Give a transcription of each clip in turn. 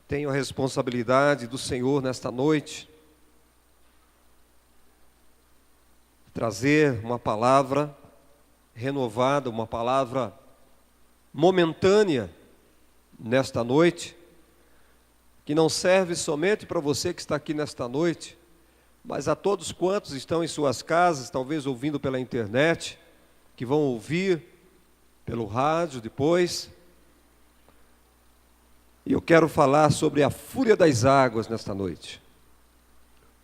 Tenho a responsabilidade do Senhor nesta noite trazer uma palavra renovada, uma palavra momentânea nesta noite, que não serve somente para você que está aqui nesta noite, mas a todos quantos estão em suas casas, talvez ouvindo pela internet, que vão ouvir pelo rádio depois. E eu quero falar sobre a fúria das águas nesta noite.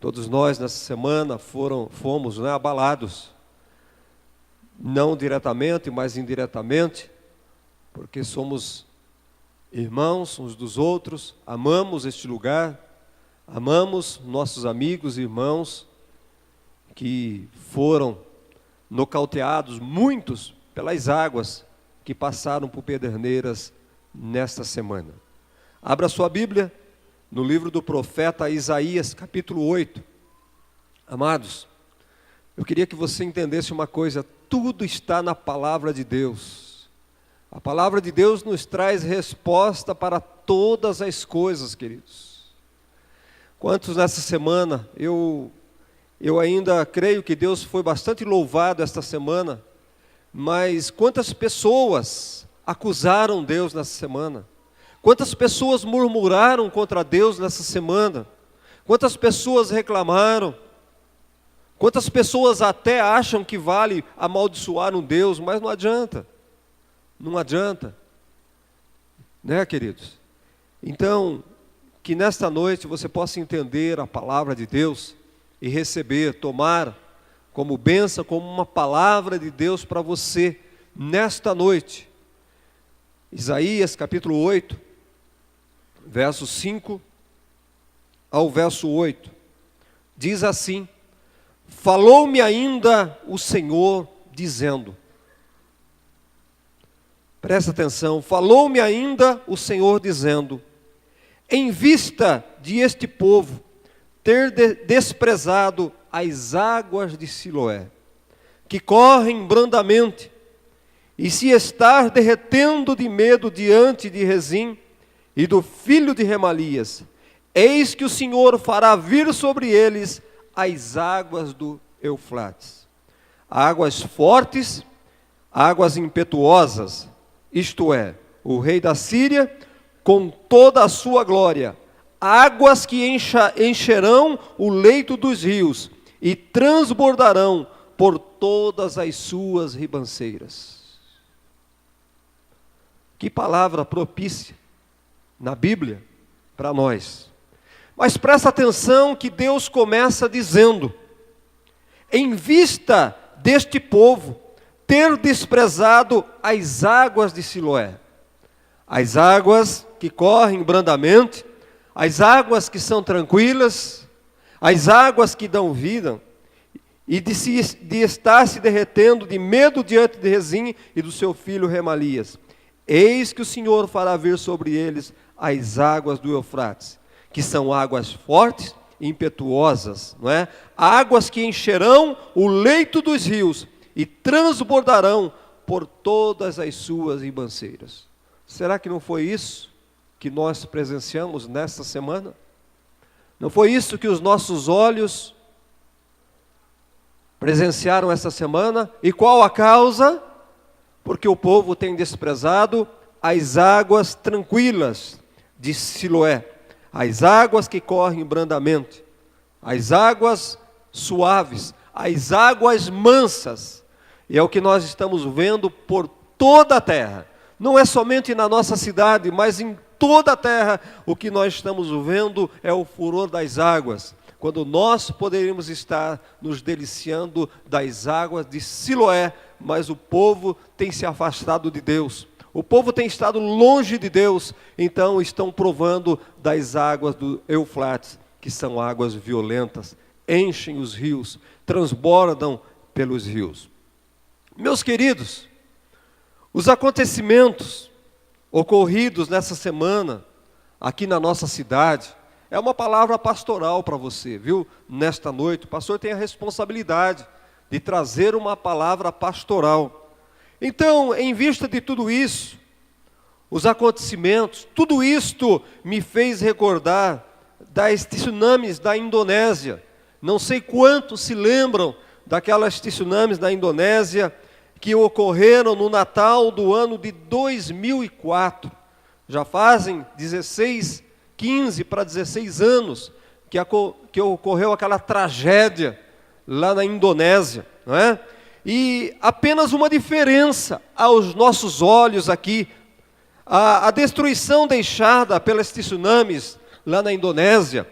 Todos nós nessa semana fomos abalados, não diretamente, mas indiretamente, porque somos irmãos uns dos outros, amamos este lugar, amamos nossos amigos e irmãos que foram nocauteados, muitos, pelas águas que passaram por Pederneiras nesta semana. Abra sua Bíblia no livro do profeta Isaías, capítulo 8. Amados, eu queria que você entendesse uma coisa: tudo está na palavra de Deus. A palavra de Deus nos traz resposta para todas as coisas, queridos. Quantos nessa semana, eu ainda creio que Deus foi bastante louvado esta semana, mas quantas pessoas acusaram Deus nessa semana? Quantas pessoas murmuraram contra Deus nessa semana? Quantas pessoas reclamaram? Quantas pessoas até acham que vale amaldiçoar um Deus, mas não adianta. Não adianta. Né, queridos? Então, que nesta noite você possa entender a palavra de Deus e receber, tomar como bênção, como uma palavra de Deus para você nesta noite. Isaías capítulo 8, verso 5 ao verso 8, diz assim: falou-me ainda o Senhor dizendo, presta atenção, falou-me ainda o Senhor dizendo, em vista de este povo ter desprezado as águas de Siloé, que correm brandamente, e se estar derretendo de medo diante de Rezim e do filho de Remalias, eis que o Senhor fará vir sobre eles as águas do Eufrates, águas fortes, águas impetuosas, isto é, o rei da Síria com toda a sua glória, águas que encherão o leito dos rios e transbordarão por todas as suas ribanceiras. Que palavra propícia na Bíblia para nós. Mas presta atenção que Deus começa dizendo, em vista deste povo ter desprezado as águas de Siloé, as águas que correm brandamente, as águas que são tranquilas, as águas que dão vida, e de estar se derretendo de medo diante de Rezim e do seu filho Remalias, eis que o Senhor fará vir sobre eles as águas do Eufrates, que são águas fortes e impetuosas, não é? Águas que encherão o leito dos rios e transbordarão por todas as suas ribanceiras. Será que não foi isso que nós presenciamos nesta semana? Não foi isso que os nossos olhos presenciaram esta semana? E qual a causa? Porque o povo tem desprezado as águas tranquilas de Siloé, as águas que correm brandamente, as águas suaves, as águas mansas. E é o que nós estamos vendo por toda a terra. Não é somente na nossa cidade, mas em toda a terra. O que nós estamos vendo é o furor das águas, quando nós poderíamos estar nos deliciando das águas de Siloé, mas o povo tem se afastado de Deus. O povo tem estado longe de Deus, então estão provando das águas do Eufrates, que são águas violentas, enchem os rios, transbordam pelos rios. Meus queridos, os acontecimentos ocorridos nessa semana, aqui na nossa cidade, é uma palavra pastoral para você, viu? Nesta noite, o pastor tem a responsabilidade de trazer uma palavra pastoral. Então, em vista de tudo isso, os acontecimentos, tudo isto me fez recordar das tsunamis da Indonésia. Não sei quantos se lembram daquelas tsunamis da Indonésia que ocorreram no Natal do ano de 2004. Já fazem 15 para 16 anos que ocorreu aquela tragédia lá na Indonésia, não é? E apenas uma diferença aos nossos olhos aqui, a destruição deixada pelas tsunamis lá na Indonésia,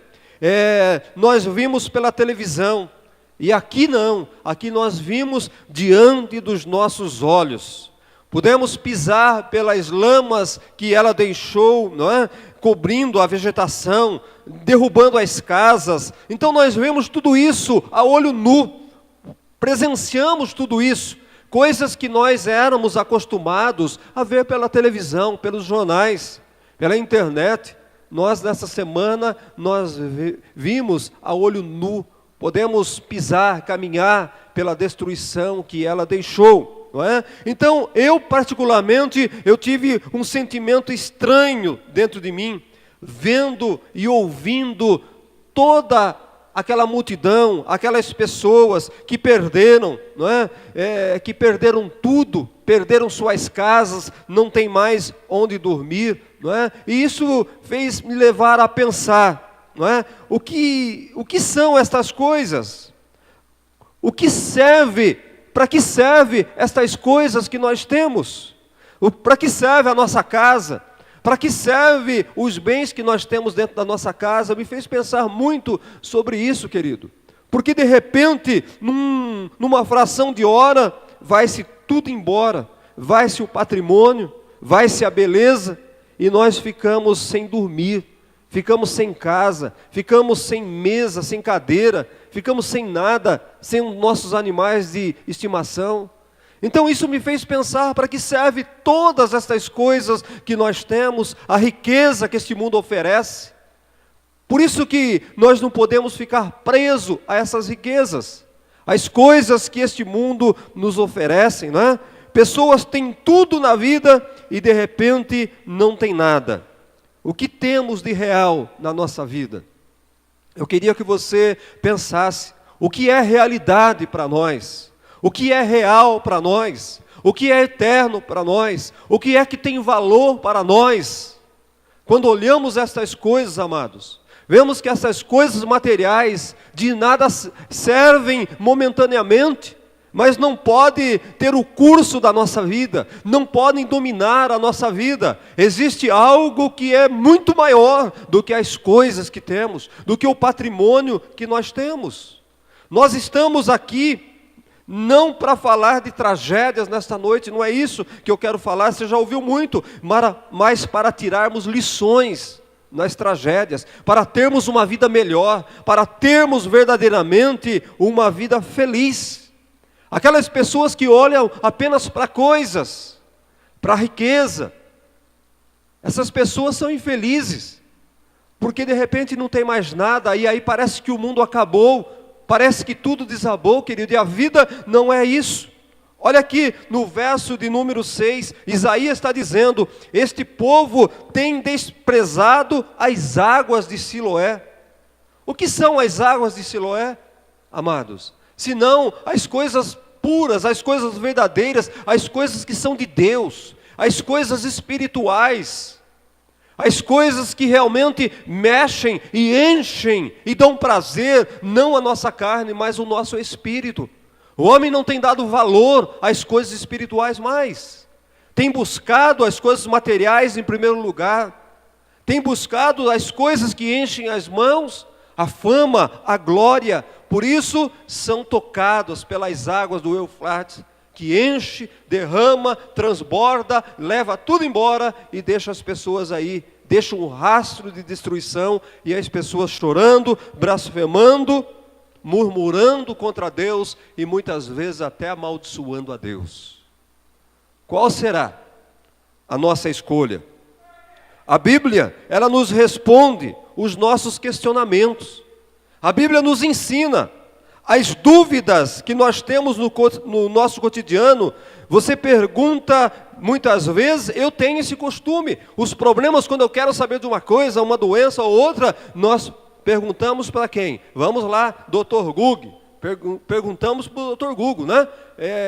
nós vimos pela televisão, e aqui não, aqui nós vimos diante dos nossos olhos. Pudemos pisar pelas lamas que ela deixou, não é? Cobrindo a vegetação, derrubando as casas. Então nós vemos tudo isso a olho nu, presenciamos tudo isso, coisas que nós éramos acostumados a ver pela televisão, pelos jornais, pela internet. Nós nessa semana, nós vimos a olho nu, podemos pisar, caminhar pela destruição que ela deixou, não é? Então, eu particularmente, eu tive um sentimento estranho dentro de mim, vendo e ouvindo toda aquela multidão, aquelas pessoas que perderam, não é? Que perderam tudo, perderam suas casas, não tem mais onde dormir, não é? E isso fez me levar a pensar, não é? O que são estas coisas? O que serve? Para que serve estas coisas que nós temos? Para que serve a nossa casa? Para que serve os bens que nós temos dentro da nossa casa? Me fez pensar muito sobre isso, querido. Porque de repente, numa fração de hora, vai-se tudo embora. Vai-se o patrimônio, vai-se a beleza, e nós ficamos sem dormir, ficamos sem casa, ficamos sem mesa, sem cadeira, ficamos sem nada, sem nossos animais de estimação. Então isso me fez pensar, para que serve todas estas coisas que nós temos, a riqueza que este mundo oferece? Por isso que nós não podemos ficar presos a essas riquezas, as coisas que este mundo nos oferece, não é? Pessoas têm tudo na vida e de repente não tem nada. O que temos de real na nossa vida? Eu queria que você pensasse, o que é realidade para nós? O que é real para nós? O que é eterno para nós? O que é que tem valor para nós? Quando olhamos estas coisas, amados, vemos que essas coisas materiais de nada servem momentaneamente, mas não podem ter o curso da nossa vida, não podem dominar a nossa vida. Existe algo que é muito maior do que as coisas que temos, do que o patrimônio que nós temos. Nós estamos aqui não para falar de tragédias nesta noite, não é isso que eu quero falar, você já ouviu muito, mas para tirarmos lições nas tragédias, para termos uma vida melhor, para termos verdadeiramente uma vida feliz. Aquelas pessoas que olham apenas para coisas, para a riqueza, essas pessoas são infelizes, porque de repente não tem mais nada, e aí parece que o mundo acabou, parece que tudo desabou, querido, e a vida não é isso. Olha aqui no verso de número 6, Isaías está dizendo, este povo tem desprezado as águas de Siloé. O que são as águas de Siloé, amados? Senão as coisas puras, as coisas verdadeiras, as coisas que são de Deus, as coisas espirituais, as coisas que realmente mexem e enchem e dão prazer, não a nossa carne, mas o nosso espírito. O homem não tem dado valor às coisas espirituais mais, tem buscado as coisas materiais em primeiro lugar, tem buscado as coisas que enchem as mãos, a fama, a glória. Por isso são tocados pelas águas do Eufrates, que enche, derrama, transborda, leva tudo embora e deixa as pessoas aí, deixa um rastro de destruição, e as pessoas chorando, blasfemando, murmurando contra Deus e muitas vezes até amaldiçoando a Deus. Qual será a nossa escolha? A Bíblia, ela nos responde os nossos questionamentos. A Bíblia nos ensina as dúvidas que nós temos no nosso cotidiano. Você pergunta muitas vezes eu tenho esse costume. Os problemas, quando eu quero saber de uma coisa, uma doença ou outra, nós perguntamos para quem? Vamos lá, Dr. Google. Perguntamos para o Dr. Google, né?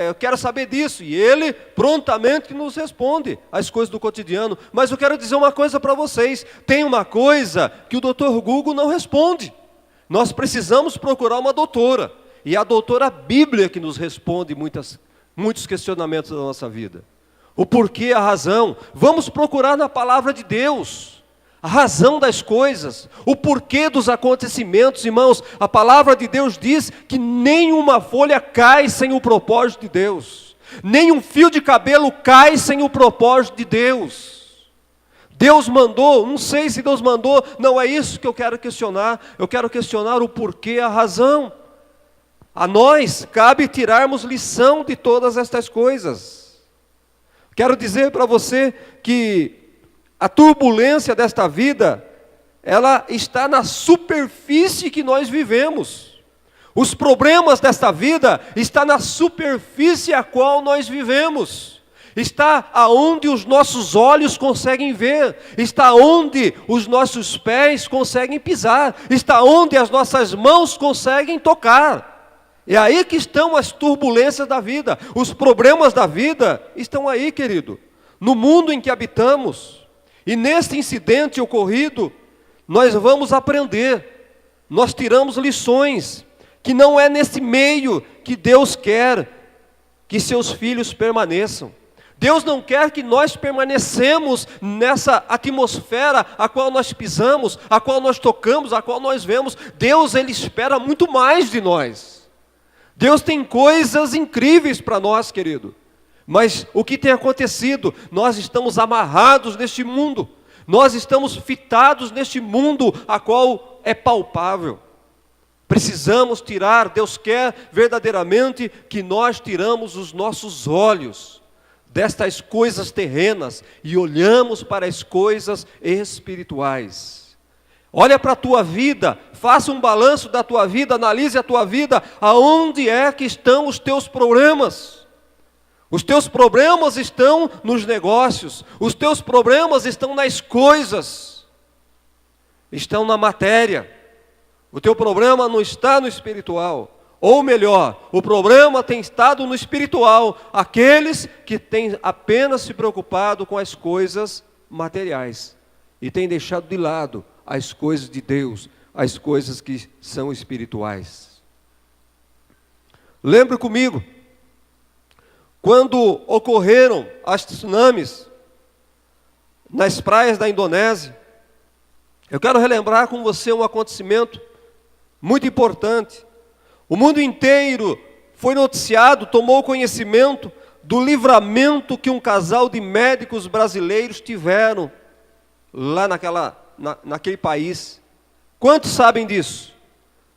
Eu quero saber disso. E ele prontamente nos responde as coisas do cotidiano. Mas eu quero dizer uma coisa para vocês. Tem uma coisa que o Dr. Google não responde. Nós precisamos procurar uma doutora. E a doutora Bíblia que nos responde muitos questionamentos da nossa vida. O porquê, a razão. Vamos procurar na palavra de Deus a razão das coisas, o porquê dos acontecimentos. Irmãos, a palavra de Deus diz que nenhuma folha cai sem o propósito de Deus. Nem um fio de cabelo cai sem o propósito de Deus. Deus mandou, não sei se Deus mandou, não é isso que eu quero questionar. Eu quero questionar o porquê, a razão. A nós cabe tirarmos lição de todas estas coisas. Quero dizer para você que a turbulência desta vida, ela está na superfície que nós vivemos. Os problemas desta vida estão na superfície a qual nós vivemos. Está aonde os nossos olhos conseguem ver, está onde os nossos pés conseguem pisar, está onde as nossas mãos conseguem tocar. É aí que estão as turbulências da vida, os problemas da vida estão aí, querido, no mundo em que habitamos. E nesse incidente ocorrido, nós vamos aprender, nós tiramos lições, que não é nesse meio que Deus quer que seus filhos permaneçam. Deus não quer que nós permanecemos nessa atmosfera a qual nós pisamos, a qual nós tocamos, a qual nós vemos. Deus, Ele espera muito mais de nós. Deus tem coisas incríveis para nós, querido. Mas o que tem acontecido? Nós estamos amarrados neste mundo. Nós estamos fitados neste mundo a qual é palpável. Precisamos tirar, Deus quer verdadeiramente que nós tiramos os nossos olhos destas coisas terrenas e olhamos para as coisas espirituais. Olha para a tua vida, faça um balanço da tua vida, analise a tua vida, aonde é que estão os teus problemas? Os teus problemas estão nos negócios, os teus problemas estão nas coisas, estão na matéria. O teu problema não está no espiritual. Ou melhor, o problema tem estado no espiritual, aqueles que têm apenas se preocupado com as coisas materiais e têm deixado de lado as coisas de Deus, as coisas que são espirituais. Lembre comigo, quando ocorreram as tsunamis nas praias da Indonésia, eu quero relembrar com você um acontecimento muito importante. O mundo inteiro foi noticiado, tomou conhecimento do livramento que um casal de médicos brasileiros tiveram lá naquele país. Quantos sabem disso?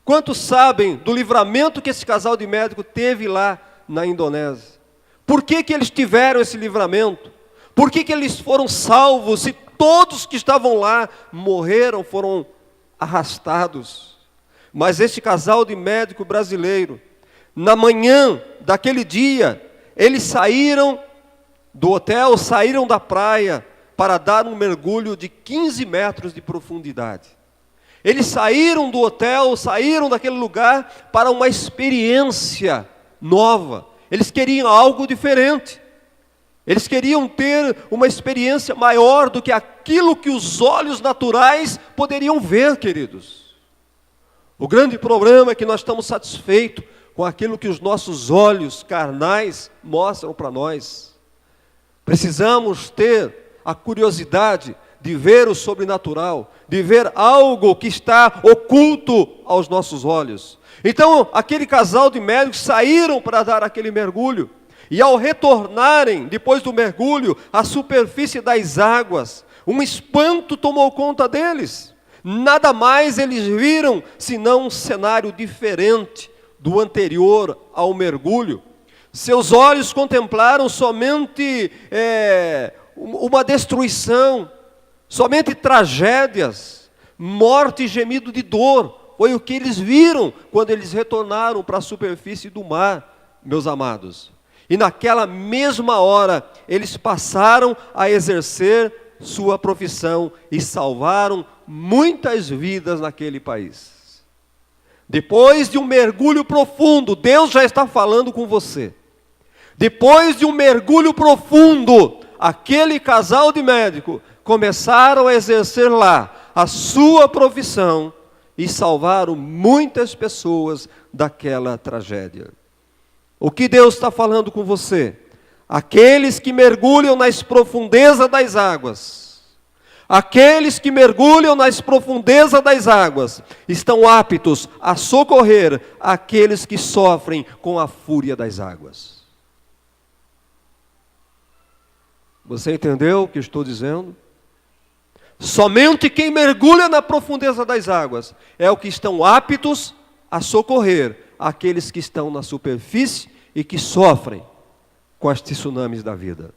Quantos sabem do livramento que esse casal de médicos teve lá na Indonésia? Por que eles tiveram esse livramento? Por que eles foram salvos se todos que estavam lá morreram, foram arrastados? Mas este casal de médico brasileiro, na manhã daquele dia, eles saíram do hotel, saíram da praia para dar um mergulho de 15 metros de profundidade. Eles saíram do hotel, saíram daquele lugar para uma experiência nova. Eles queriam algo diferente. Eles queriam ter uma experiência maior do que aquilo que os olhos naturais poderiam ver, queridos. O grande problema é que nós estamos satisfeitos com aquilo que os nossos olhos carnais mostram para nós. Precisamos ter a curiosidade de ver o sobrenatural, de ver algo que está oculto aos nossos olhos. Então, aquele casal de médicos saíram para dar aquele mergulho, e ao retornarem, depois do mergulho, à superfície das águas, um espanto tomou conta deles. Nada mais eles viram, senão um cenário diferente do anterior ao mergulho. Seus olhos contemplaram somente uma destruição, somente tragédias, morte e gemido de dor. Foi o que eles viram quando eles retornaram para a superfície do mar, meus amados. E naquela mesma hora, eles passaram a exercer sua profissão e salvaram muitas vidas naquele país. Depois de um mergulho profundo, Deus já está falando com você. Depois de um mergulho profundo, aquele casal de médico começaram a exercer lá a sua profissão e salvaram muitas pessoas daquela tragédia. O que Deus está falando com você? Aqueles que mergulham nas profundezas das águas, aqueles que mergulham nas profundezas das águas, estão aptos a socorrer aqueles que sofrem com a fúria das águas. Você entendeu o que estou dizendo? Somente quem mergulha na profundeza das águas é o que estão aptos a socorrer aqueles que estão na superfície e que sofrem com as tsunamis da vida.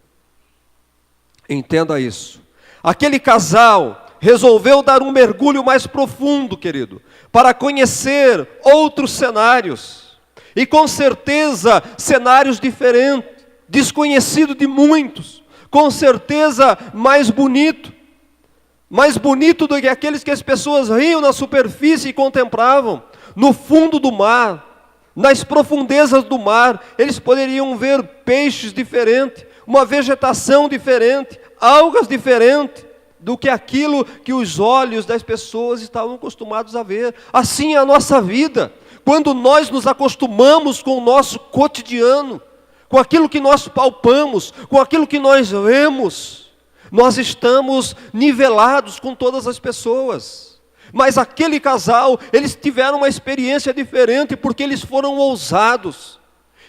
Entenda isso. Aquele casal resolveu dar um mergulho mais profundo, querido, para conhecer outros cenários. E com certeza, cenários diferentes, desconhecidos de muitos. Com certeza, mais bonito do que aqueles que as pessoas riam na superfície e contemplavam. No fundo do mar, nas profundezas do mar, eles poderiam ver peixes diferentes, uma vegetação diferente, algas diferentes do que aquilo que os olhos das pessoas estavam acostumados a ver. Assim é a nossa vida. Quando nós nos acostumamos com o nosso cotidiano, com aquilo que nós palpamos, com aquilo que nós vemos, nós estamos nivelados com todas as pessoas. Mas aquele casal, eles tiveram uma experiência diferente, porque eles foram ousados.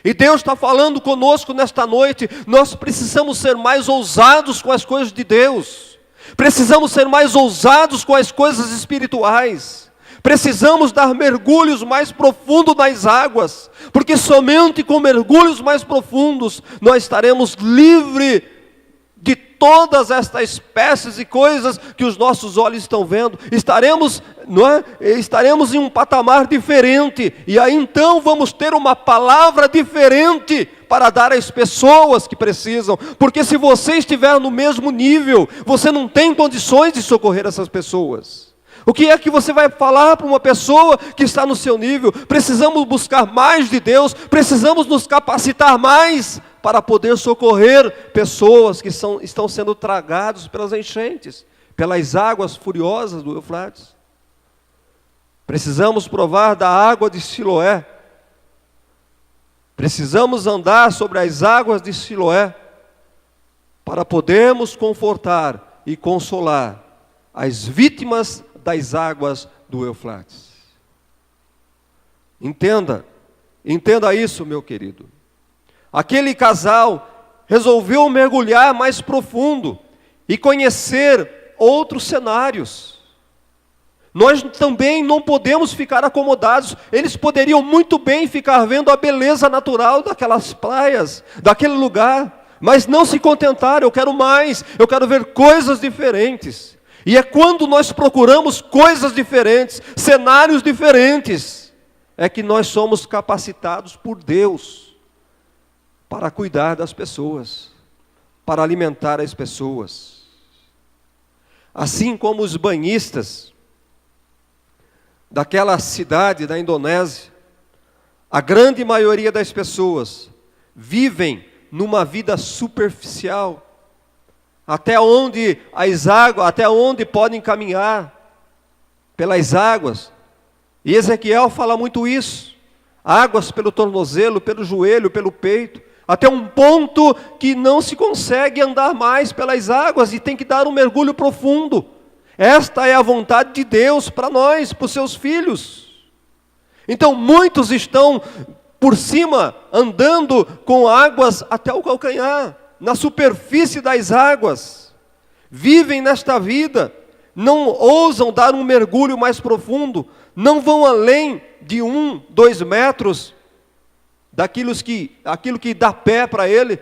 E Deus está falando conosco nesta noite, nós precisamos ser mais ousados com as coisas de Deus. Precisamos ser mais ousados com as coisas espirituais. Precisamos dar mergulhos mais profundos nas águas, porque somente com mergulhos mais profundos nós estaremos livres de todas estas espécies e coisas que os nossos olhos estão vendo. Estaremos em um patamar diferente, e aí então vamos ter uma palavra diferente para dar às pessoas que precisam, porque se você estiver no mesmo nível, você não tem condições de socorrer essas pessoas. O que é que você vai falar para uma pessoa que está no seu nível? Precisamos buscar mais de Deus, precisamos nos capacitar mais para poder socorrer pessoas que estão sendo tragadas pelas enchentes, pelas águas furiosas do Eufrates. Precisamos provar da água de Siloé. Precisamos andar sobre as águas de Siloé para podermos confortar e consolar as vítimas das águas do Eufrates. Entenda isso, meu querido. Aquele casal resolveu mergulhar mais profundo e conhecer outros cenários. Nós também não podemos ficar acomodados. Eles poderiam muito bem ficar vendo a beleza natural daquelas praias, daquele lugar, mas não se contentaram. Eu quero mais, eu quero ver coisas diferentes. E é quando nós procuramos coisas diferentes, cenários diferentes, é que nós somos capacitados por Deus para cuidar das pessoas, para alimentar as pessoas. Assim como os banhistas daquela cidade da Indonésia, a grande maioria das pessoas vivem numa vida superficial, até onde podem caminhar pelas águas. E Ezequiel fala muito isso. Águas pelo tornozelo, pelo joelho, pelo peito, até um ponto que não se consegue andar mais pelas águas e tem que dar um mergulho profundo. Esta é a vontade de Deus para nós, para os seus filhos. Então muitos estão por cima, andando com águas até o calcanhar, na superfície das águas, vivem nesta vida, não ousam dar um mergulho mais profundo, não vão além de 1, 2 metros, aquilo que dá pé para ele,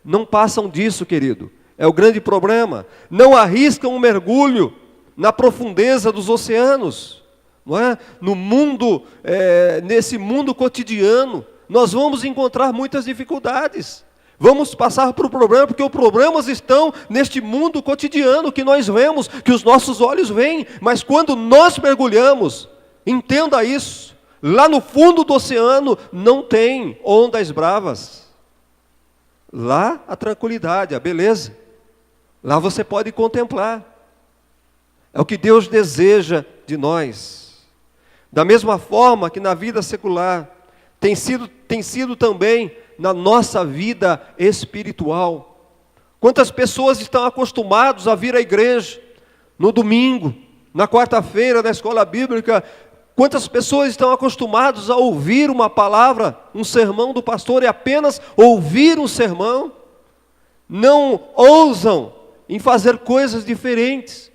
não passam disso, querido. É o grande problema. Não arriscam um mergulho na profundeza dos oceanos, não é? No mundo, nesse mundo cotidiano, nós vamos encontrar muitas dificuldades. Vamos passar por problema, porque os problemas estão neste mundo cotidiano que nós vemos, que os nossos olhos veem. Mas quando nós mergulhamos, entenda isso, lá no fundo do oceano não tem ondas bravas. Lá a tranquilidade, a beleza. Lá você pode contemplar. É o que Deus deseja de nós. Da mesma forma que na vida secular, tem sido também na nossa vida espiritual. Quantas pessoas estão acostumadas a vir à igreja no domingo, na quarta-feira, na escola bíblica? Quantas pessoas estão acostumadas a ouvir uma palavra, um sermão do pastor, e apenas ouvir um sermão? Não ousam em fazer coisas diferentes.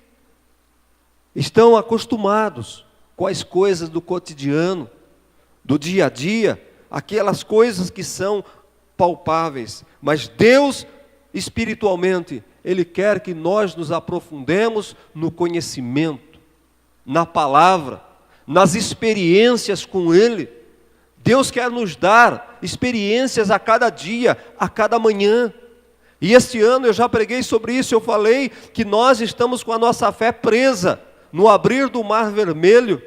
Estão acostumados com as coisas do cotidiano, do dia a dia, aquelas coisas que são palpáveis. Mas Deus, espiritualmente, Ele quer que nós nos aprofundemos no conhecimento, na palavra, nas experiências com Ele. Deus quer nos dar experiências a cada dia, a cada manhã. E este ano eu já preguei sobre isso, eu falei que nós estamos com a nossa fé presa no abrir do Mar Vermelho,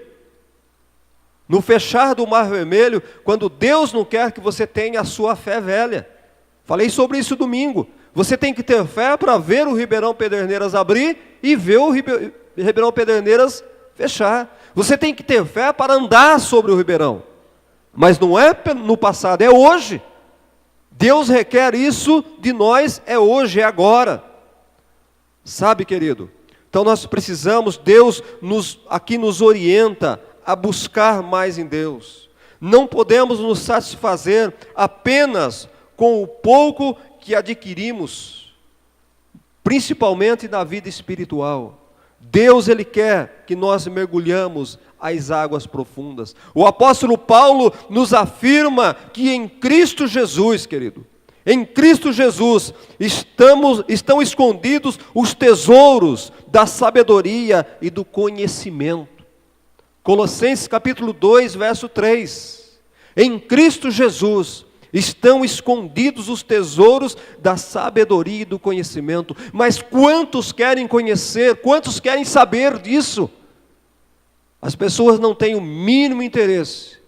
no fechar do Mar Vermelho, quando Deus não quer que você tenha a sua fé velha. Falei sobre isso domingo. Você tem que ter fé para ver o Ribeirão Pederneiras abrir e ver o Ribeirão Pederneiras fechar. Você tem que ter fé para andar sobre o Ribeirão. Mas não é no passado, é hoje. Deus requer isso de nós, é hoje, é agora. Sabe, querido? Então nós precisamos, Deus aqui nos orienta a buscar mais em Deus. Não podemos nos satisfazer apenas com o pouco que adquirimos, principalmente na vida espiritual. Deus, Ele quer que nós mergulhamos as águas profundas. O apóstolo Paulo nos afirma que em Cristo Jesus, querido, em Cristo Jesus estão escondidos os tesouros da sabedoria e do conhecimento. Colossenses capítulo 2, verso 3. Em Cristo Jesus estão escondidos os tesouros da sabedoria e do conhecimento. Mas quantos querem conhecer, quantos querem saber disso? As pessoas não têm o mínimo interesse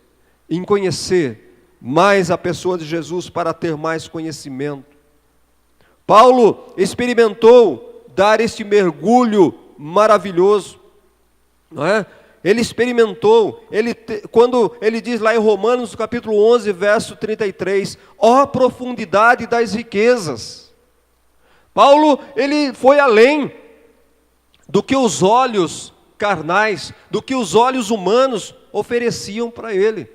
em conhecer mais a pessoa de Jesus para ter mais conhecimento. Paulo experimentou dar este mergulho maravilhoso, não é? Ele experimentou, quando ele diz lá em Romanos capítulo 11, verso 33, ó profundidade das riquezas. Paulo, ele foi além do que os olhos carnais, do que os olhos humanos ofereciam para ele.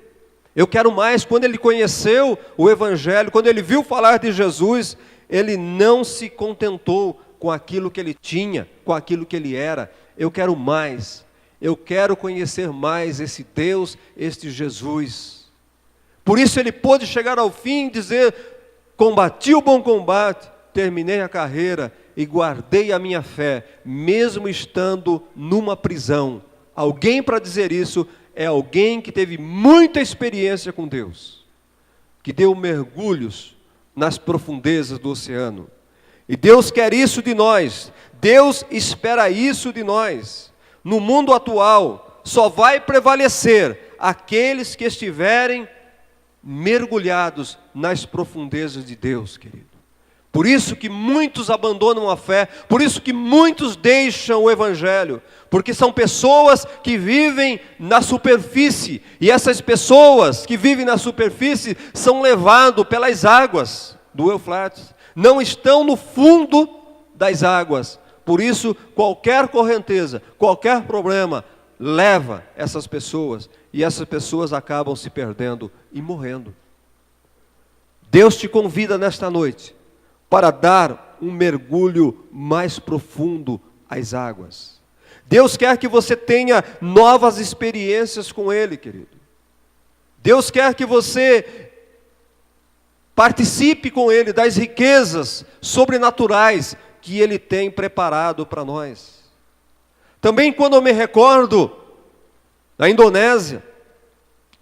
Eu quero mais. Quando ele conheceu o Evangelho, quando ele viu falar de Jesus, ele não se contentou com aquilo que ele tinha, com aquilo que ele era. Eu quero mais. Eu quero conhecer mais esse Deus, este Jesus. Por isso ele pôde chegar ao fim e dizer: combati o bom combate, terminei a carreira e guardei a minha fé, mesmo estando numa prisão. Alguém para dizer isso é alguém que teve muita experiência com Deus, que deu mergulhos nas profundezas do oceano. E Deus quer isso de nós, Deus espera isso de nós. No mundo atual, só vai prevalecer aqueles que estiverem mergulhados nas profundezas de Deus, querido. Por isso que muitos abandonam a fé, por isso que muitos deixam o Evangelho, porque são pessoas que vivem na superfície, e essas pessoas que vivem na superfície são levadas pelas águas do Eufrates, não estão no fundo das águas. Por isso, qualquer correnteza, qualquer problema, leva essas pessoas, e essas pessoas acabam se perdendo e morrendo. Deus te convida nesta noite para dar um mergulho mais profundo às águas. Deus quer que você tenha novas experiências com Ele, querido. Deus quer que você participe com Ele das riquezas sobrenaturais que Ele tem preparado para nós. Também quando eu me recordo da Indonésia,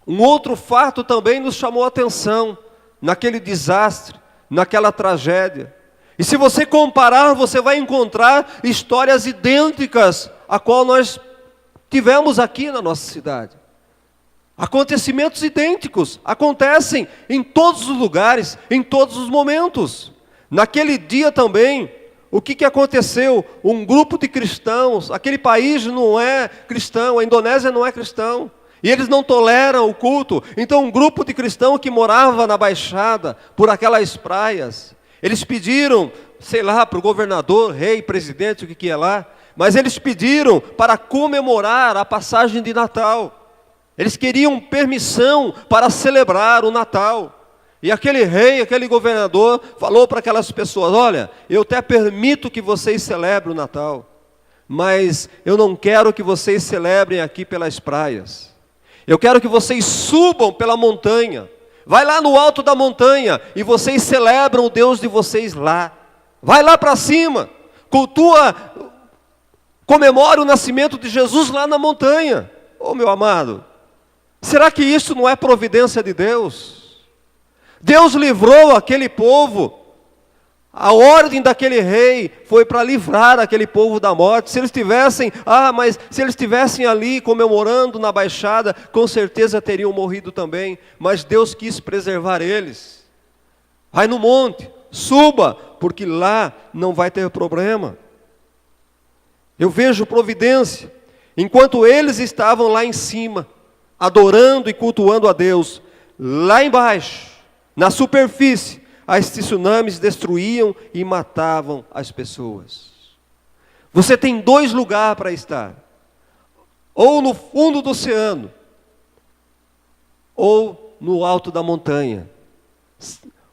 um outro fato também nos chamou a atenção, naquele desastre naquela tragédia. E se você comparar, você vai encontrar histórias idênticas a qual nós tivemos aqui na nossa cidade. Acontecimentos idênticos acontecem em todos os lugares, em todos os momentos. Naquele dia também, o que aconteceu? Um grupo de cristãos, aquele país não é cristão, a Indonésia não é cristão, e eles não toleram o culto. Então um grupo de cristãos que morava na Baixada, por aquelas praias, eles pediram, sei lá, para o governador, rei, presidente, o que é lá, mas eles pediram para comemorar a passagem de Natal. Eles queriam permissão para celebrar o Natal. E aquele rei, aquele governador, falou para aquelas pessoas: olha, eu até permito que vocês celebrem o Natal, mas eu não quero que vocês celebrem aqui pelas praias. Eu quero que vocês subam pela montanha. Vai lá no alto da montanha e vocês celebram o Deus de vocês lá. Vai lá para cima, comemora o nascimento de Jesus lá na montanha. Oh, meu amado, será que isso não é providência de Deus? Deus livrou aquele povo. A ordem daquele rei foi para livrar aquele povo da morte. Se eles estivessem ali comemorando na Baixada, com certeza teriam morrido também. Mas Deus quis preservar eles. Vai no monte, suba, porque lá não vai ter problema. Eu vejo providência. Enquanto eles estavam lá em cima, adorando e cultuando a Deus, lá embaixo, na superfície, as tsunamis destruíam e matavam as pessoas. Você tem dois lugares para estar: ou no fundo do oceano, ou no alto da montanha.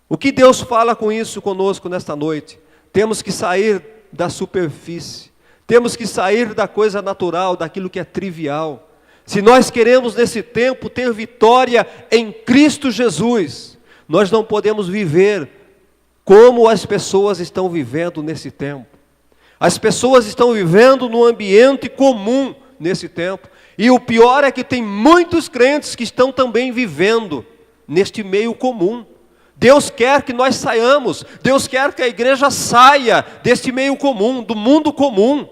O que Deus fala com isso conosco nesta noite? Temos que sair da superfície, temos que sair da coisa natural, daquilo que é trivial. Se nós queremos nesse tempo ter vitória em Cristo Jesus, nós não podemos viver como as pessoas estão vivendo nesse tempo. As pessoas estão vivendo num ambiente comum nesse tempo. E o pior é que tem muitos crentes que estão também vivendo neste meio comum. Deus quer que nós saiamos. Deus quer que a igreja saia deste meio comum, do mundo comum.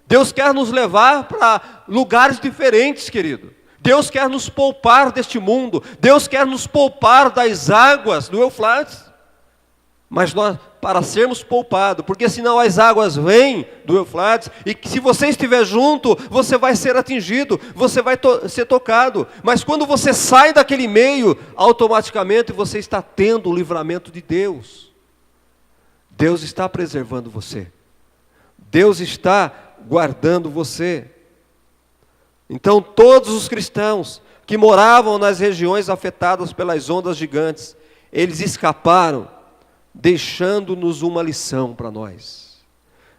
Deus quer nos levar para lugares diferentes, querido. Deus quer nos poupar deste mundo. Deus quer nos poupar das águas do Eufrates. Mas nós, para sermos poupados, porque senão as águas vêm do Eufrates, e que se você estiver junto, você vai ser atingido, você vai ser tocado. Mas quando você sai daquele meio, automaticamente você está tendo o livramento de Deus. Deus está preservando você. Deus está guardando você. Então todos os cristãos que moravam nas regiões afetadas pelas ondas gigantes, eles escaparam, deixando-nos uma lição para nós.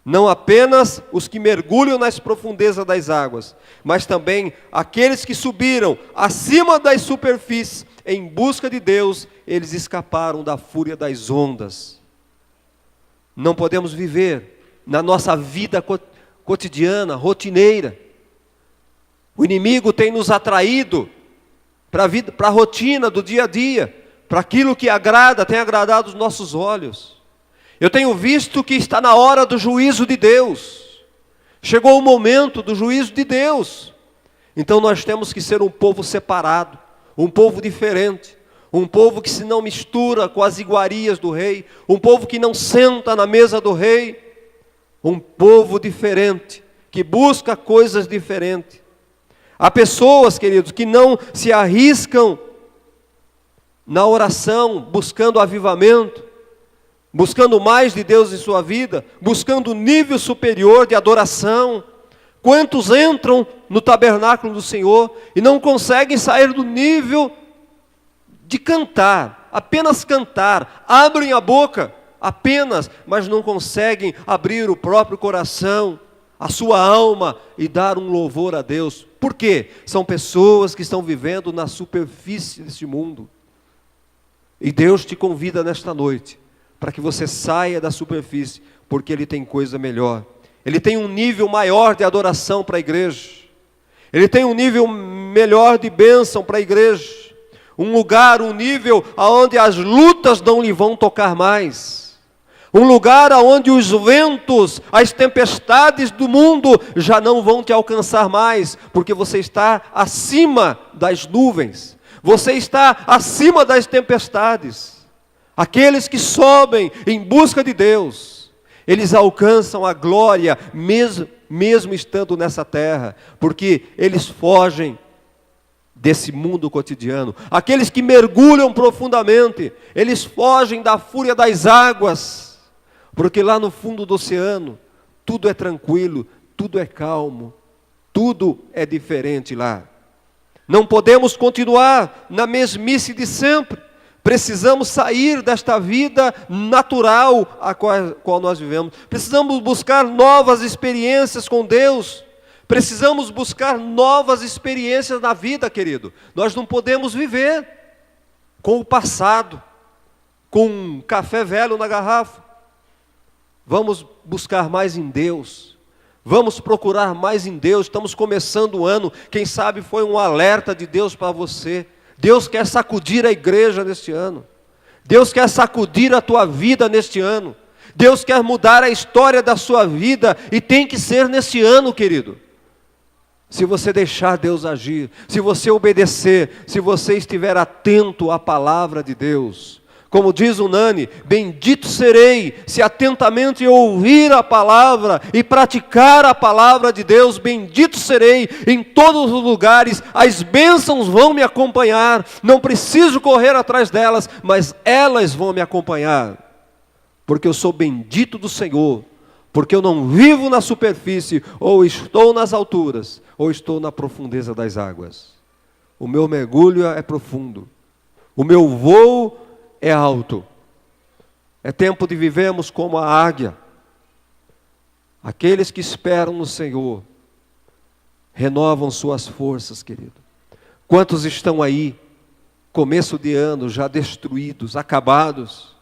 Não apenas os que mergulham nas profundezas das águas, mas também aqueles que subiram acima das superfícies em busca de Deus, eles escaparam da fúria das ondas. Não podemos viver na nossa vida cotidiana, rotineira. O inimigo tem nos atraído para a rotina do dia a dia, para aquilo que tem agradado os nossos olhos. Eu tenho visto que está na hora do juízo de Deus. Chegou o momento do juízo de Deus. Então nós temos que ser um povo separado, um povo diferente, um povo que se não mistura com as iguarias do rei, um povo que não senta na mesa do rei, um povo diferente, que busca coisas diferentes. Há pessoas, queridos, que não se arriscam na oração, buscando avivamento, buscando mais de Deus em sua vida, buscando um nível superior de adoração. Quantos entram no tabernáculo do Senhor e não conseguem sair do nível de cantar, apenas cantar, abrem a boca apenas, mas não conseguem abrir o próprio coração, a sua alma e dar um louvor a Deus. Por quê? São pessoas que estão vivendo na superfície deste mundo. E Deus te convida nesta noite para que você saia da superfície, porque Ele tem coisa melhor. Ele tem um nível maior de adoração para a igreja. Ele tem um nível melhor de bênção para a igreja. um lugar, um nível onde as lutas não lhe vão tocar mais. Um lugar onde os ventos, as tempestades do mundo já não vão te alcançar mais, porque você está acima das nuvens, você está acima das tempestades. Aqueles que sobem em busca de Deus, eles alcançam a glória mesmo estando nessa terra, porque eles fogem desse mundo cotidiano. Aqueles que mergulham profundamente, eles fogem da fúria das águas, porque lá no fundo do oceano, tudo é tranquilo, tudo é calmo, tudo é diferente lá. Não podemos continuar na mesmice de sempre. Precisamos sair desta vida natural a qual nós vivemos. Precisamos buscar novas experiências com Deus. Precisamos buscar novas experiências na vida, querido. Nós não podemos viver com o passado, com um café velho na garrafa. Vamos buscar mais em Deus. Vamos procurar mais em Deus. Estamos começando o ano. Quem sabe foi um alerta de Deus para você. Deus quer sacudir a igreja neste ano. Deus quer sacudir a tua vida neste ano. Deus quer mudar a história da sua vida. E tem que ser neste ano, querido. Se você deixar Deus agir, se você obedecer, se você estiver atento à palavra de Deus. Como diz o Nani, bendito serei se atentamente ouvir a palavra e praticar a palavra de Deus. Bendito serei em todos os lugares, as bênçãos vão me acompanhar. Não preciso correr atrás delas, mas elas vão me acompanhar. Porque eu sou bendito do Senhor. Porque eu não vivo na superfície, ou estou nas alturas, ou estou na profundeza das águas. O meu mergulho é profundo. O meu voo é alto. É tempo de vivermos como a águia. Aqueles que esperam no Senhor renovam suas forças, querido. Quantos estão aí, começo de ano, já destruídos, acabados?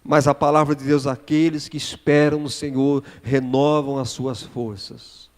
Mas a palavra de Deus, aqueles que esperam no Senhor, renovam as suas forças.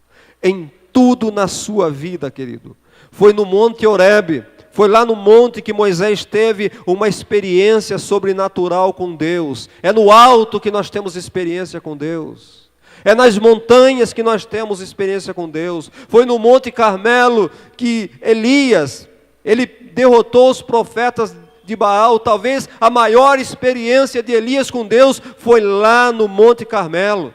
Em tudo na sua vida, querido. Foi no Monte Horebe, foi lá no monte que Moisés teve uma experiência sobrenatural com Deus. É no alto que nós temos experiência com Deus. É nas montanhas que nós temos experiência com Deus. Foi no Monte Carmelo que Elias, ele derrotou os profetas de Baal. Talvez a maior experiência de Elias com Deus foi lá no Monte Carmelo.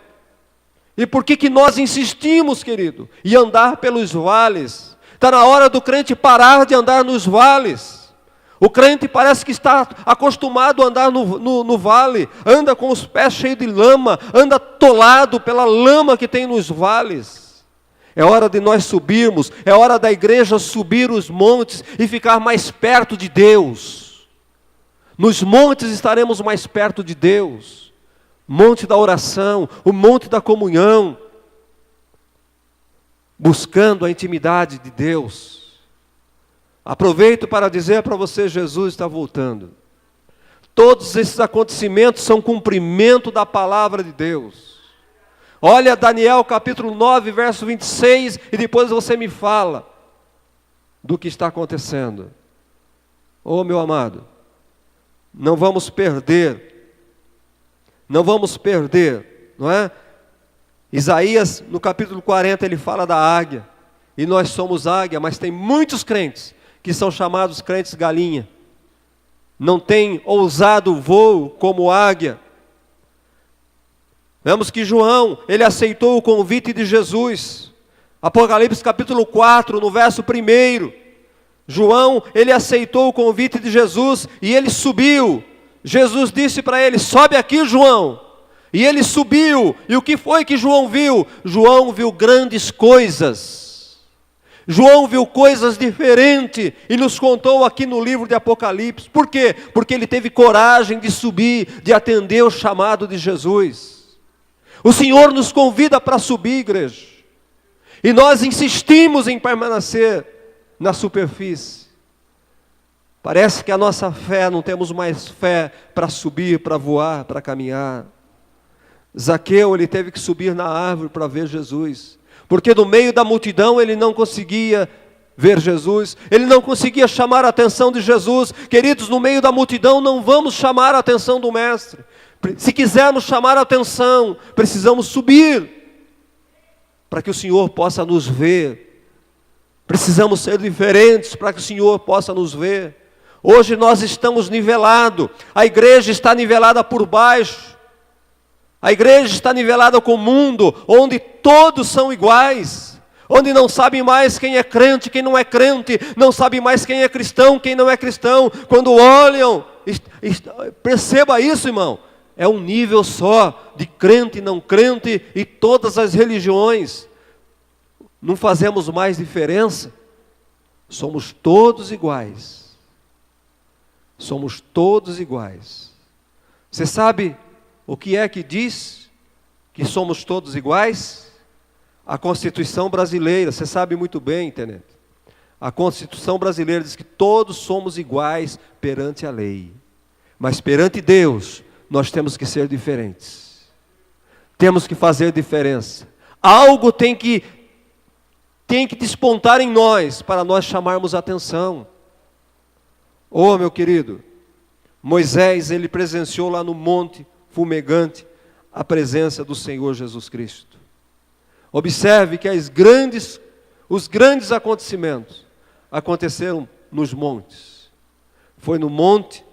E por que nós insistimos, querido, em andar pelos vales? Está na hora do crente parar de andar nos vales. O crente parece que está acostumado a andar no vale, anda com os pés cheios de lama, anda atolado pela lama que tem nos vales. É hora de nós subirmos, é hora da igreja subir os montes e ficar mais perto de Deus. Nos montes estaremos mais perto de Deus. Monte da oração, o monte da comunhão, buscando a intimidade de Deus. Aproveito para dizer para você, Jesus está voltando. Todos esses acontecimentos são cumprimento da palavra de Deus. Olha Daniel capítulo 9, verso 26, e depois você me fala do que está acontecendo. Oh, meu amado, não vamos perder, não é? Isaías, no capítulo 40, ele fala da águia, e nós somos águia, mas tem muitos crentes que são chamados crentes galinha, não tem ousado voo como águia. Vemos que João, ele aceitou o convite de Jesus, Apocalipse capítulo 4, no verso 1, João, ele aceitou o convite de Jesus, e ele subiu. Jesus disse para ele, sobe aqui, João. E ele subiu, e o que foi que João viu? João viu grandes coisas. João viu coisas diferentes, e nos contou aqui no livro de Apocalipse. Por quê? Porque ele teve coragem de subir, de atender o chamado de Jesus. O Senhor nos convida para subir, igreja. E nós insistimos em permanecer na superfície. Parece que a nossa fé, não temos mais fé para subir, para voar, para caminhar. Zaqueu, ele teve que subir na árvore para ver Jesus, porque no meio da multidão ele não conseguia ver Jesus, ele não conseguia chamar a atenção de Jesus. Queridos, no meio da multidão não vamos chamar a atenção do Mestre. Se quisermos chamar a atenção, precisamos subir, para que o Senhor possa nos ver. Precisamos ser diferentes para que o Senhor possa nos ver. Hoje nós estamos nivelados, a igreja está nivelada por baixo, a igreja está nivelada com o mundo, onde todos são iguais, onde não sabem mais quem é crente, quem não é crente, não sabem mais quem é cristão, quem não é cristão. Quando olham, perceba isso, irmão, é um nível só de crente e não crente, e todas as religiões, não fazemos mais diferença, somos todos iguais. Somos todos iguais. Você sabe o que é que diz que somos todos iguais? A Constituição brasileira, você sabe muito bem, internet. A Constituição brasileira diz que todos somos iguais perante a lei. Mas perante Deus, nós temos que ser diferentes. Temos que fazer diferença. Algo tem que despontar em nós, para nós chamarmos a atenção. Oh, meu querido, Moisés, ele presenciou lá no monte fumegante a presença do Senhor Jesus Cristo. Observe que os grandes acontecimentos aconteceram nos montes. Foi no monte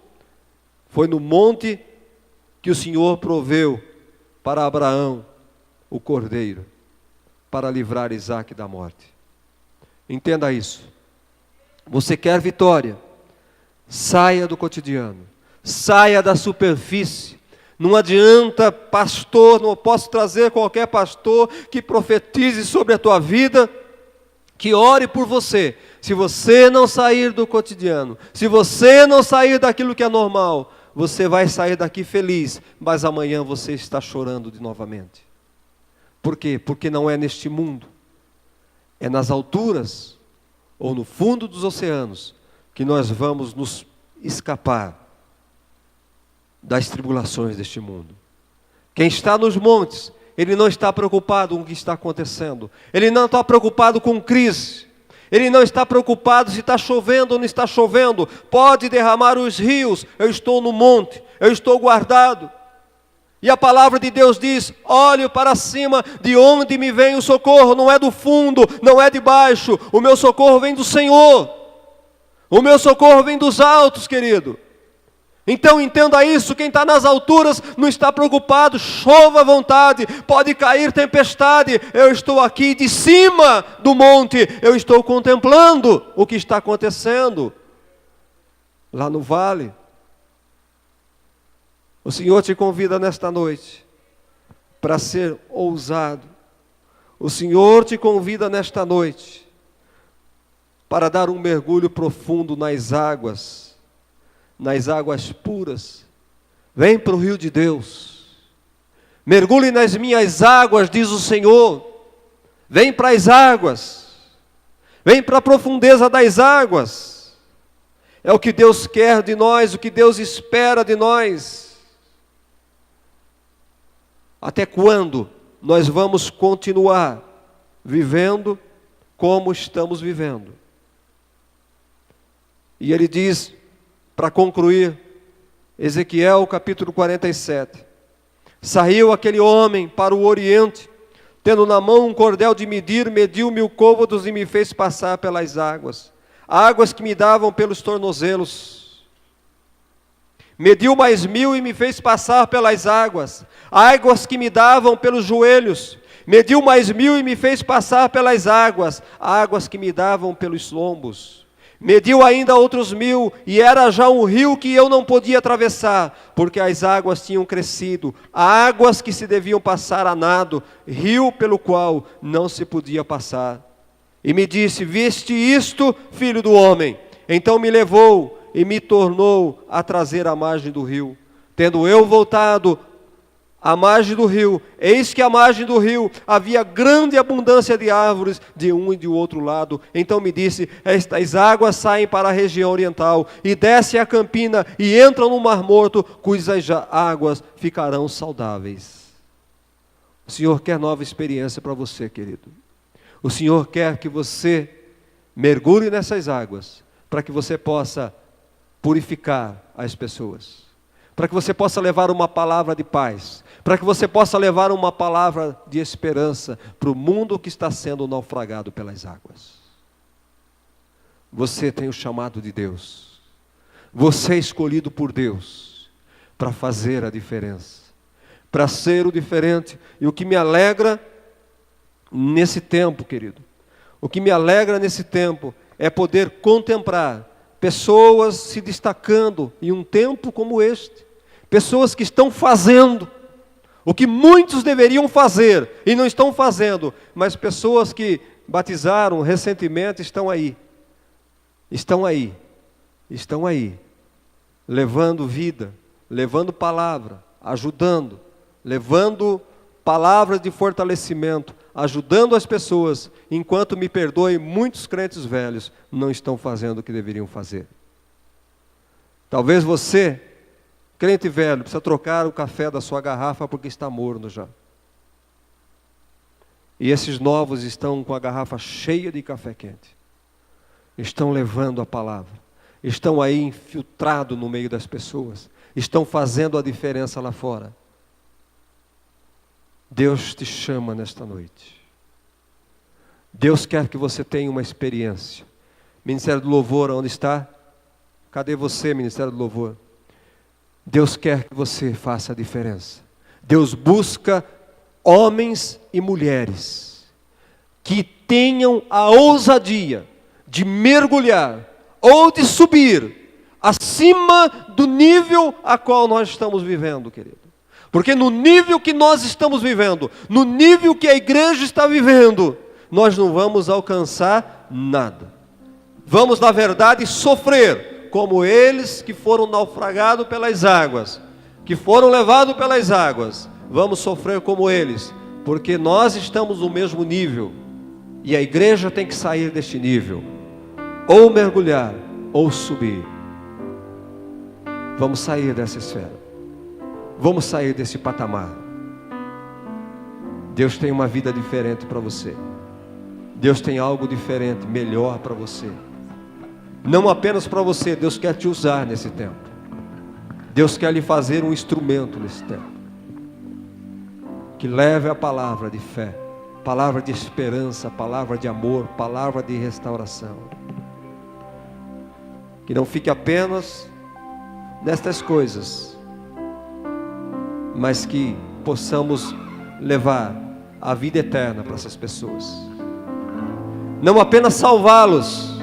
que o Senhor proveu para Abraão o cordeiro, para livrar Isaque da morte. Entenda isso. Você quer vitória? Saia do cotidiano, saia da superfície. Não adianta pastor, não posso trazer qualquer pastor que profetize sobre a tua vida, que ore por você. Se você não sair do cotidiano, se você não sair daquilo que é normal, você vai sair daqui feliz, mas amanhã você está chorando de novamente. Por quê? Porque não é neste mundo, é nas alturas ou no fundo dos oceanos que nós vamos nos escapar das tribulações deste mundo. Quem está nos montes, ele não está preocupado com o que está acontecendo, ele não está preocupado com crise, ele não está preocupado se está chovendo ou não está chovendo, pode derramar os rios, eu estou no monte, eu estou guardado. E a palavra de Deus diz: olho para cima, de onde me vem o socorro, não é do fundo, não é de baixo, o meu socorro vem do Senhor. O meu socorro vem dos altos, querido. Então entenda isso, quem está nas alturas não está preocupado, chova à vontade, pode cair tempestade, eu estou aqui de cima do monte, eu estou contemplando o que está acontecendo lá no vale. O Senhor te convida nesta noite para ser ousado. O Senhor te convida nesta noite para dar um mergulho profundo nas águas puras. Vem para o rio de Deus. Mergulhe nas minhas águas, diz o Senhor. Vem para as águas. Vem para a profundeza das águas. É o que Deus quer de nós, o que Deus espera de nós. Até quando nós vamos continuar vivendo como estamos vivendo? E ele diz, para concluir, Ezequiel capítulo 47, saiu aquele homem para o oriente, tendo na mão um cordel de medir, mediu 1000 côvados e me fez passar pelas águas, águas que me davam pelos tornozelos. Mediu mais 1000 e me fez passar pelas águas que me davam pelos joelhos. Mediu mais 1000 e me fez passar pelas águas que me davam pelos lombos. Mediu ainda outros 1000, e era já um rio que eu não podia atravessar, porque as águas tinham crescido, águas que se deviam passar a nado, rio pelo qual não se podia passar. E me disse: viste isto, filho do homem? Então me levou e me tornou a trazer à margem do rio. Tendo eu voltado à margem do rio, eis que à margem do rio havia grande abundância de árvores de um e de outro lado. Então me disse: estas águas saem para a região oriental e descem a campina e entram no Mar Morto, cujas águas ficarão saudáveis. O Senhor quer nova experiência para você, querido. O Senhor quer que você Mergulhe nessas águas, para que você possa purificar as pessoas, para que você possa levar uma palavra de paz, para que você possa levar uma palavra de esperança para o mundo que está sendo naufragado pelas águas. Você tem o chamado de Deus, você é escolhido por Deus para fazer a diferença, para ser o diferente. E o que me alegra nesse tempo, querido, o que me alegra nesse tempo é poder contemplar pessoas se destacando em um tempo como este, pessoas que estão fazendo o que muitos deveriam fazer e não estão fazendo, mas pessoas que batizaram recentemente estão aí, levando vida, levando palavra, ajudando, levando palavras de fortalecimento, ajudando as pessoas, enquanto, me perdoem, muitos crentes velhos não estão fazendo o que deveriam fazer. Talvez você, crente velho, precisa trocar o café da sua garrafa porque está morno já. E esses novos estão com a garrafa cheia de café quente. Estão levando a palavra. Estão aí infiltrados no meio das pessoas. Estão fazendo a diferença lá fora. Deus te chama nesta noite. Deus quer que você tenha uma experiência. Ministério do Louvor, onde está? Cadê você, Ministério do Louvor? Deus quer que você faça a diferença. Deus busca homens e mulheres que tenham a ousadia de mergulhar ou de subir acima do nível a qual nós estamos vivendo, querido. Porque no nível que nós estamos vivendo, no nível que a igreja está vivendo, nós não vamos alcançar nada. Vamos, na verdade, sofrer como eles que foram naufragados pelas águas, que foram levados pelas águas. Vamos sofrer como eles, porque nós estamos no mesmo nível. E a igreja tem que sair deste nível, ou mergulhar, ou subir. Vamos sair dessa esfera. Vamos sair desse patamar. Deus tem uma vida diferente para você. Deus tem algo diferente, melhor para você. Não apenas para você, Deus quer te usar nesse tempo. Deus quer lhe fazer um instrumento nesse tempo, que leve a palavra de fé, palavra de esperança, palavra de amor, palavra de restauração. Que não fique apenas nestas coisas, mas que possamos levar a vida eterna para essas pessoas. Não apenas salvá-los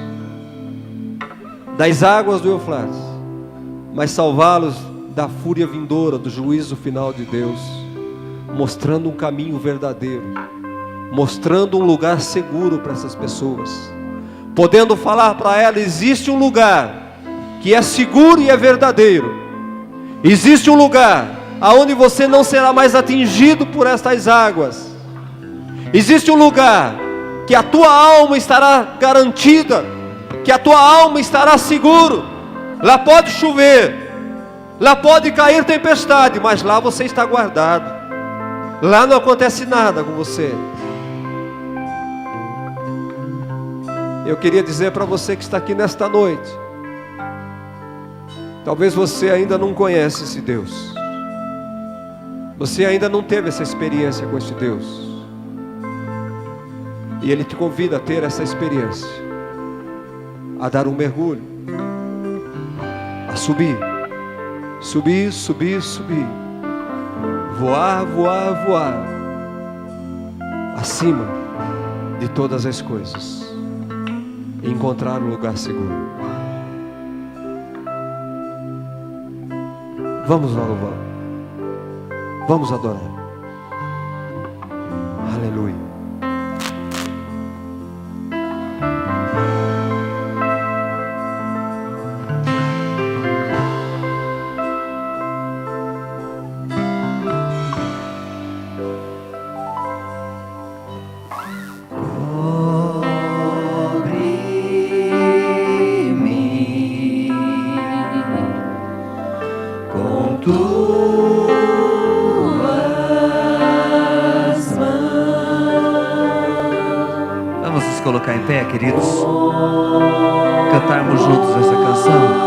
das águas do Eufrates, mas salvá-los da fúria vindoura, do juízo final de Deus, mostrando um caminho verdadeiro, mostrando um lugar seguro para essas pessoas, podendo falar para elas: existe um lugar que é seguro e é verdadeiro, existe um lugar aonde você não será mais atingido por estas águas, existe um lugar que a tua alma estará garantida, que a tua alma estará seguro. Lá pode chover, lá pode cair tempestade, mas lá você está guardado, lá não acontece nada com você. Eu queria dizer para você que está aqui nesta noite, talvez você ainda não conhece esse Deus, você ainda não teve essa experiência com esse Deus, e Ele te convida a ter essa experiência, a dar um mergulho, a subir, subir, subir, subir, voar, voar, voar, acima de todas as coisas, e encontrar um lugar seguro. Vamos lá louvar, vamos adorar. Aleluia. Tuas mãos queridos, cantarmos juntos essa canção.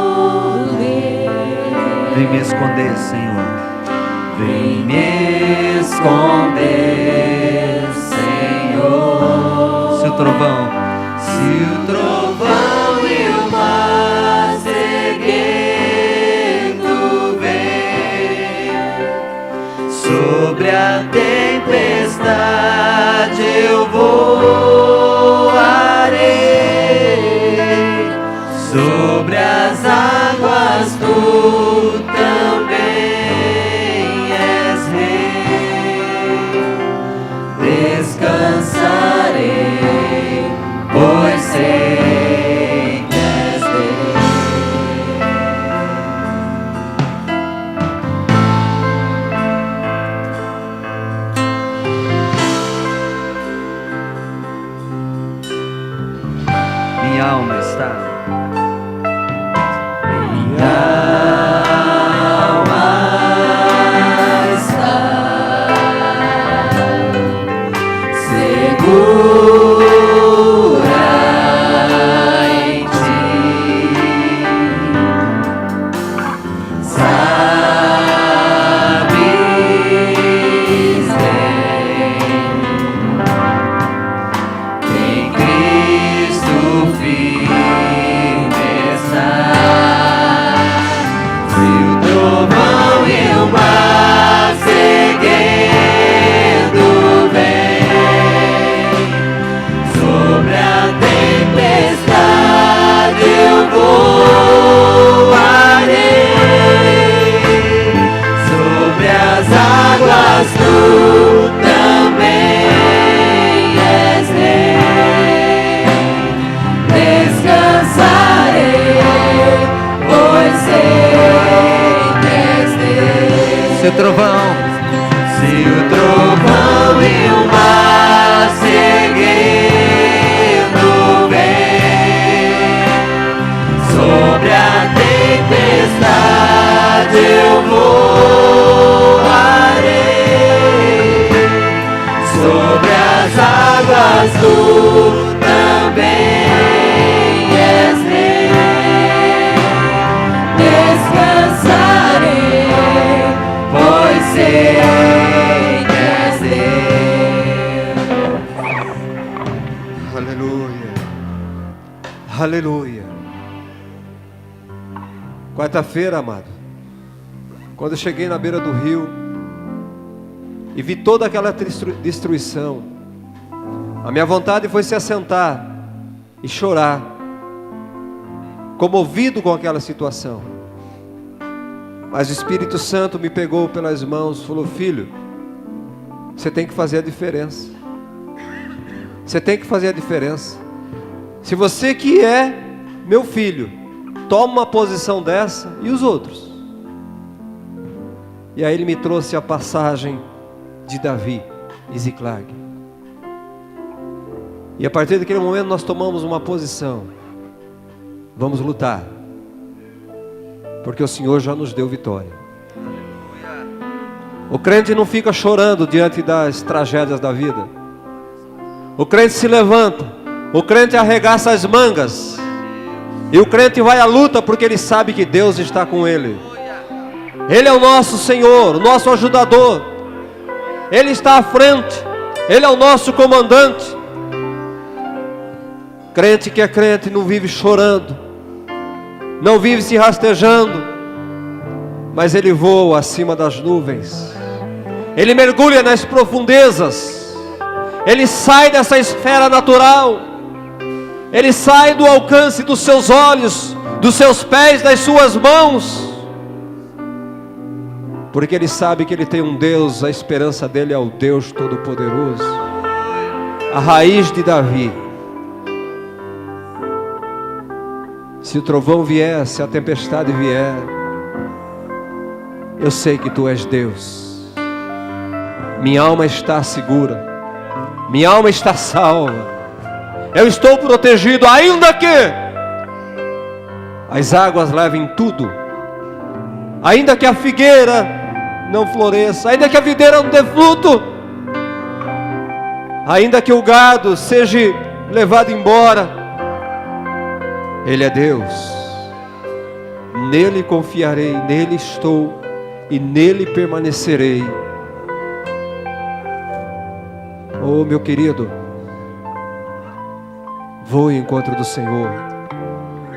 Vem me esconder, Senhor. Vem me esconder, Senhor. Se o trovão e o mar seguindo vem, sobre a tempestade eu voarei, sobre as águas tu também és rei. Descansarei, pois sei que és Deus. Minha alma está. Se o trovão e o mar seguindo vem, sobre a tempestade eu voarei, sobre as águas tu também és rei. Descansarei, pois sei que és Deus. Aleluia. Aleluia. Quarta-feira, amado, quando eu cheguei na beira do rio e vi toda aquela destruição, a minha vontade foi se assentar e chorar, comovido com aquela situação. Mas o Espírito Santo me pegou pelas mãos e falou: filho, você tem que fazer a diferença. Você tem que fazer a diferença. Se você que é meu filho, toma uma posição dessa, e os outros? E aí ele me trouxe a passagem de Davi e Ziclag. E a partir daquele momento nós tomamos uma posição. Vamos lutar, porque o Senhor já nos deu vitória. O crente não fica chorando diante das tragédias da vida. O crente se levanta, o crente arregaça as mangas, e o crente vai à luta porque ele sabe que Deus está com ele. Ele é o nosso Senhor, o nosso ajudador. Ele está à frente, Ele é o nosso comandante. Crente que é crente não vive chorando, não vive se rastejando, mas ele voa acima das nuvens, ele mergulha nas profundezas, ele sai dessa esfera natural, ele sai do alcance dos seus olhos, dos seus pés, das suas mãos, porque ele sabe que ele tem um Deus, a esperança dele é o Deus Todo-Poderoso, a raiz de Davi. Se o trovão vier, se a tempestade vier, eu sei que tu és Deus. Minha alma está segura, minha alma está salva, eu estou protegido, ainda que as águas levem tudo, ainda que a figueira não floresça, ainda que a videira não dê fruto, ainda que o gado seja levado embora. Ele é Deus. Nele confiarei, nele estou e nele permanecerei. Oh, meu querido, voe em encontro do Senhor.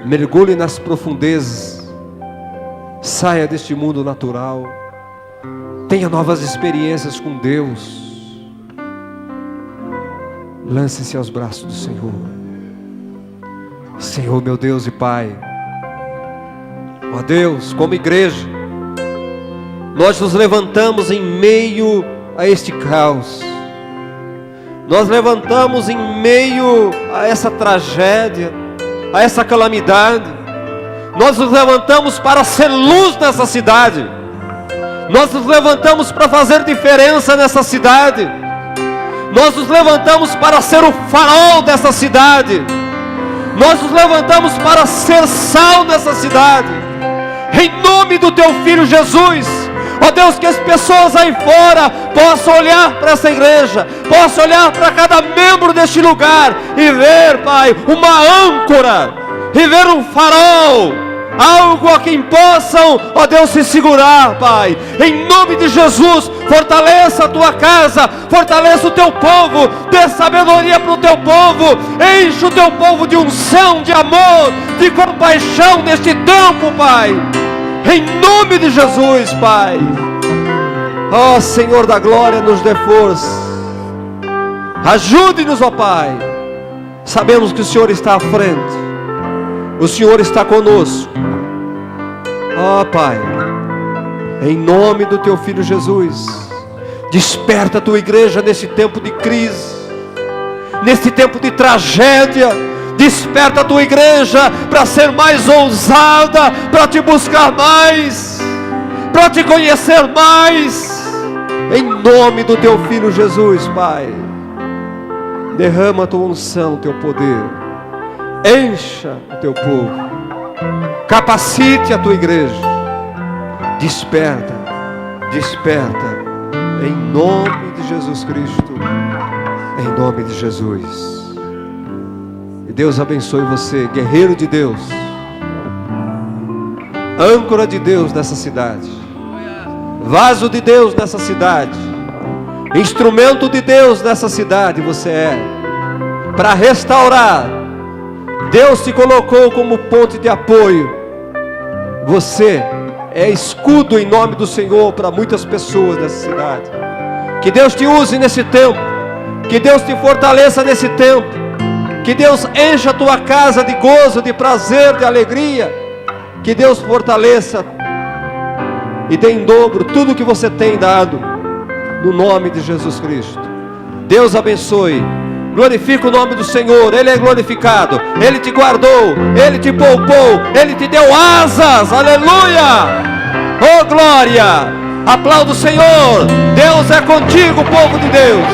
Mergulhe nas profundezas. Saia deste mundo natural. Tenha novas experiências com Deus. Lance-se aos braços do Senhor. Senhor, meu Deus e Pai, ó Deus, como igreja, nós nos levantamos em meio a este caos. Nós levantamos em meio a essa tragédia, a essa calamidade. Nós nos levantamos para ser luz nessa cidade. Nós nos levantamos para fazer diferença nessa cidade. Nós nos levantamos para ser o farol dessa cidade. Nós nos levantamos para ser sal nessa cidade. Em nome do Teu Filho Jesus, ó Deus, que as pessoas aí fora possam olhar para essa igreja, possam olhar para cada membro deste lugar e ver, Pai, uma âncora, e ver um farol, algo a quem possam, ó Deus, se segurar, Pai. Em nome de Jesus, fortaleça a Tua casa, fortaleça o Teu povo, dê sabedoria para o Teu povo, enche o Teu povo de unção, de amor, de compaixão neste tempo, Pai. Em nome de Jesus, Pai. Ó Senhor da glória, nos dê força. Ajude-nos, ó Pai. Sabemos que o Senhor está à frente. O Senhor está conosco. Ó Pai, em nome do Teu Filho Jesus, desperta a Tua igreja nesse tempo de crise, nesse tempo de tragédia. Desperta a Tua igreja para ser mais ousada, para Te buscar mais, para Te conhecer mais. Em nome do Teu Filho Jesus, Pai, derrama a Tua unção, o Teu poder. Encha o Teu povo. Capacite a Tua igreja. Desperta, desperta. Em nome de Jesus Cristo. Em nome de Jesus. Deus abençoe você, guerreiro de Deus, âncora de Deus nessa cidade, vaso de Deus nessa cidade, instrumento de Deus nessa cidade. Você é para restaurar. Deus te colocou como ponte de apoio. Você é escudo em nome do Senhor para muitas pessoas dessa cidade. Que Deus te use nesse tempo, que Deus te fortaleça nesse tempo. Que Deus encha a tua casa de gozo, de prazer, de alegria. Que Deus fortaleça e dê em dobro tudo o que você tem dado, no nome de Jesus Cristo. Deus abençoe. Glorifica o nome do Senhor. Ele é glorificado. Ele te guardou, Ele te poupou, Ele te deu asas. Aleluia! Oh glória! Aplauda o Senhor. Deus é contigo, povo de Deus.